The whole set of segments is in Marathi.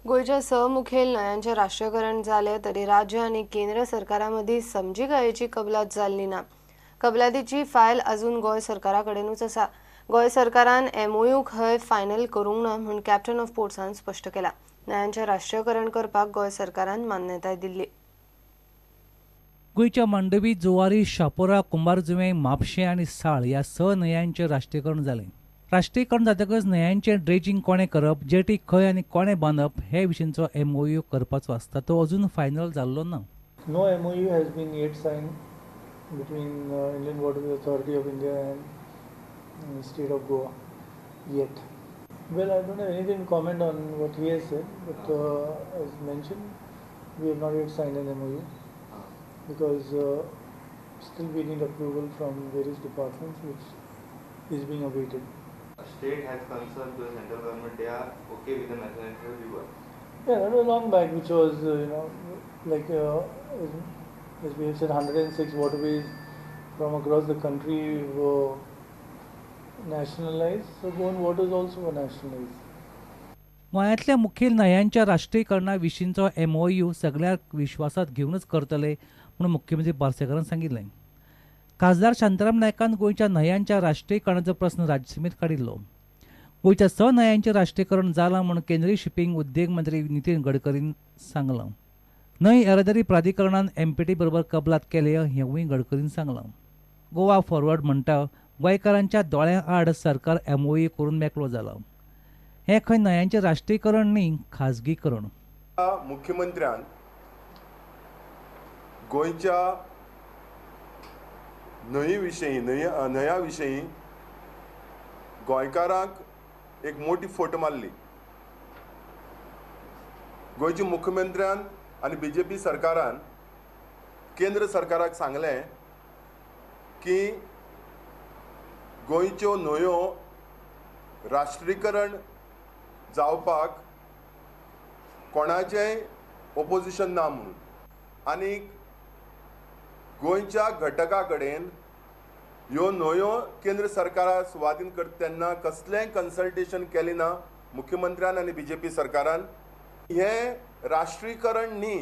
गोयच्या स मुखेल न्हयांचे राष्ट्रीयकरण झाले तरी राज्य आणि केंद्र सरकारामधी समजिकायेची कबलात जाल्ली ना. कबलातीची फायल अजून गोय सरकाराकडेनूच आसा. गोय सरकारान MOU खंय फायनल करूंक ना म्हूण कॅप्टन ऑफ पोर्ट्सान स्पश्ट केला. न्हयांचे राष्ट्रीयकरण करपाक गोय सरकारान मान्यताय दिल्ली. गोयच्या मांडवी, जुवारी, शापोरा, कुंभारजुंवे, म्हापशें आनी साळ ह्या स न्हंयांचें राष्ट्रीयकरण जालें. राष्ट्रीयकरण जातकच न्हंयांचें ड्रेजिंग कोणे करप, जेटी खंय आनी कोणे बांदप हे विशींचो MOU करपाचो आसता तो अजून फायनल जाल्लो ना. No MOU has been yet signed between Indian Water Authority of India and State of Goa yet. Well, I don't have anything to comment on what he has said, but as mentioned, we have not yet signed an MOU because still we need approval from various departments, which is being awaited. State has concerned to the central government, they are okay with the national river. Yeah, that was long back, which was like as we have said, 106 waterways from across the country were nationalized. So Goan waters also were nationalized. गोंयांतल्या मुखेल न्हंयांच्या राष्ट्रीयकरणा विशींचो MOU सगळ्याक विश्वासात घेवनच करतले म्हणून मुख्यमंत्री पार्सेकारान सांगिल्लें. खासदार शांताराम नायकान गोंयच्या न्हंयांच्या राष्ट्रीयकरणाचो प्रस्न राज्यसभेत काडिल्लो. गोंयच्या स न्हंयांचें राष्ट्रीयकरण जालां म्हूण केंद्रीय शिपिंग उद्देग मंत्री नितीन गडकरीन सांगलां. न्हंय येरादारी प्राधिकरणान MPT बरोबर कबलात केले हेंवूय गडकरीन सांगलां. गोवा फॉरवर्ड म्हणटा गोंयकारांच्या दोळ्यां आड सरकार MOU करून मेकळो जाला. हे खंय न्हंयांचें राष्ट्रीयकरण न्ही, खाजगीकरण. मुख्यमंत्र्यान गोंयच्या न्हंया विशीं गोंयकारांक एक मोठी फट मारली. गोंयच्या मुख्यमंत्र्यान आनी BJP सरकारान केंद्र सरकाराक सांगलें की गोंयच्यो न्हंयो राष्ट्रीयकरण जावपाक कोणाचेंय ओपोजिशन ना म्हणून. आनी गोंयच्या घटका कडेन ह्यो न्हंयो केंद्र सरकारा सुवातीन करता तेन्ना कसलेंय कन्सल्टेशन केलें ना मुख्यमंत्र्यान आनी BJP सरकारान. हें राष्ट्रीयकरण न्ही.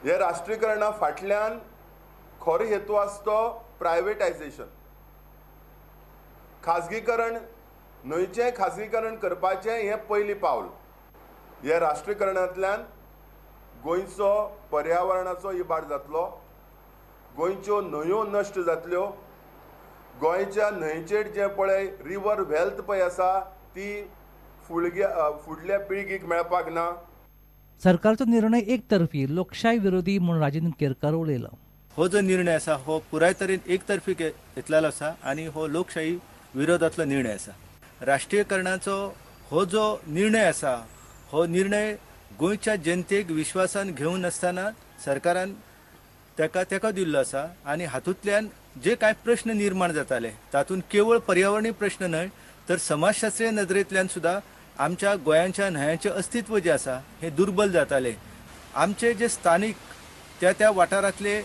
हे राष्ट्रीयकरणा फाटल्यान खरो हेतू आसा तो प्रायवेटायझेशन, खाजगीकरण. न्हंयचें खाजगीकरण करपाचें हें पयलीं पावल. हे राष्ट्रीयकरणांतल्यान गोंयचो पर्यावरणाचो इबाड जातलो, गोंयच्यो न्हंयो नश्ट जातल्यो. गोंयच्या न्हंयचेर जें पळय रिवर वेल्थ पळय आसा ती फुडल्या पिळगीक मेळपाक ना. सरकारचो निर्णय एकतर्फी, लोकशाय विरोधी म्हणून राजेंद्र केरकार उलयला. हो जो निर्णय आसा हो पुराय तरेन एकतर्फी घेतलेलो आसा आनी हो लोकशाही विरोधातलो निर्णय आसा. राष्ट्रीयकरणाचो हो जो निर्णय आसा हो निर्णय गोंयच्या जनतेक विश्वासान घेवन नासतना सरकारान तेका दिल्लो आसा. आनी हातूंतल्यान जे कांय प्रश्न निर्माण जाताले तातूंत केवळ पर्यावरणीय प्रश्न न्हय तर समाजशास्त्रीय नदरेंतल्यान सुद्धा आमच्या गोंयांच्या न्हंयांचें अस्तित्व जें आसा हें दुर्बल जातालें. आमचे जे स्थानीक त्या वाठारांतले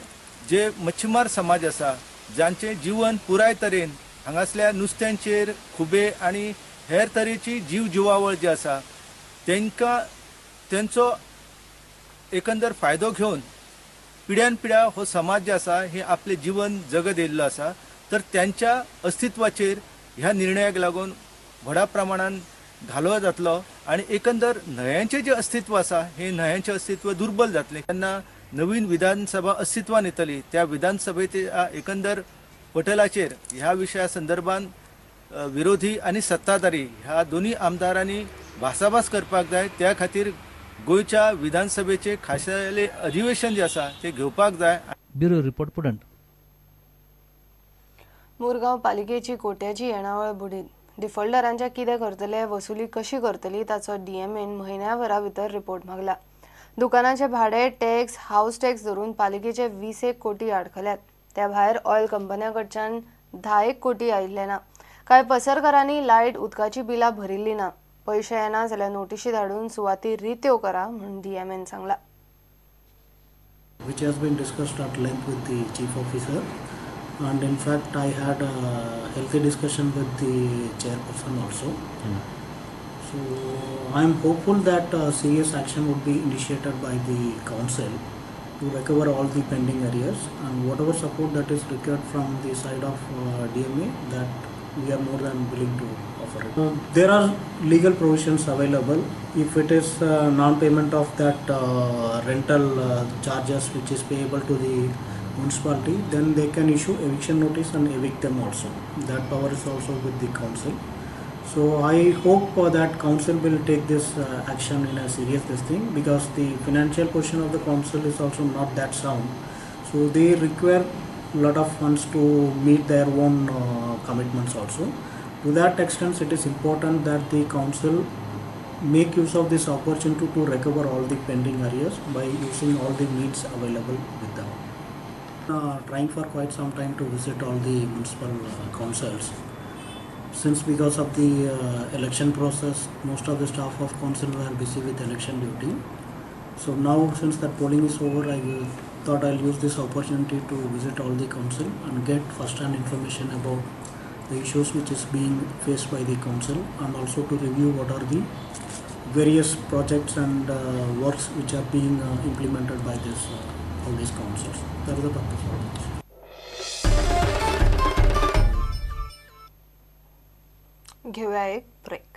जे मच्छीमार समाज आसा जांचें जीवन पुराय तरेन हांगासल्या नुस्त्यांचेर खुबे आनी हेर तरेची जीव जिवावळ जी आसा तेंचो एकंदर फायदो घेवन पिढ्यान पिढ्या हो समाज जे आसा हे आपले जीवन जगत येयल्लो आसा. तर त्यांच्या अस्तित्वाचेर ह्या निर्णयाक लागून व्हडा प्रमाणान घालवो जातलो आनी एकंदर न्हंयांचें जें अस्तित्व आसा हे न्हंयांचें अस्तित्व दुर्बल जातलें. तेन्ना नवीन विधानसभा अस्तित्वान येतली त्या विधानसभेच्या एकंदर पटलाचेर ह्या विशया संदर्भान विरोधी आनी सत्ताधारी ह्या दोन्ही आमदारांनी भासाभास करपाक जाय. त्या खातीर गोंयच्या विधानसभेचे खाशेले अधिवेशन जे आसा ते घेवपाक जाय. Bureau report पुडंट. मुरगांव पालिकेची कोट्याची येणावळ बुडीत. डिफॉल्टरांच्या कितें करतले, वसुली कशी करतली ताचो DMAन म्हयन्याभरा भितर रिपोर्ट मागला. दुकानाचे भाडे, टॅक्स, हाऊस टॅक्स धरून पालिकेचे 20 कोटी आडखल्यात. त्या भायर ऑयल कंपन्यांकडच्यान 10 कोटी आयिल्ले ना. कांय पसरकारांनी लायट, उदकाची बिलां भरिल्ली ना. पैसे येना जाल्यार नोटीशी धाडून सुवाती रित्यो करा म्हणून DMAन सांगला. Which has been discussed at length with the chief officer, and in fact I had a healthy discussion with the chairperson also. So I am hopeful that serious action would be initiated by the council to recover all the pending arrears, and whatever support that is required from the side of DMA, that we are more than willing to offer it. There are legal provisions available. If it is non-payment of that rental charges which is payable to the municipality, then they can issue eviction notice and evict them also. That power is also with the council. So I hope that council will take this action in a serious this thing, because the financial position of the council is also not that sound. So they require a lot of funds to meet their own commitments also. To that extent, it is important that the council make use of this opportunity to recover all the pending arrears by using all the means available with them. Trying for quite some time to visit all the municipal councils. Since because of the election process, most of the staff of council were busy with election duty. So now, since that polling is over, I thought I'll use this opportunity to visit all the council and get first-hand information about the issues which is being faced by the council, and also to review what are the various projects and works which are being implemented by all these councils. That is the purpose of this. घेऊया एक ब्रेक.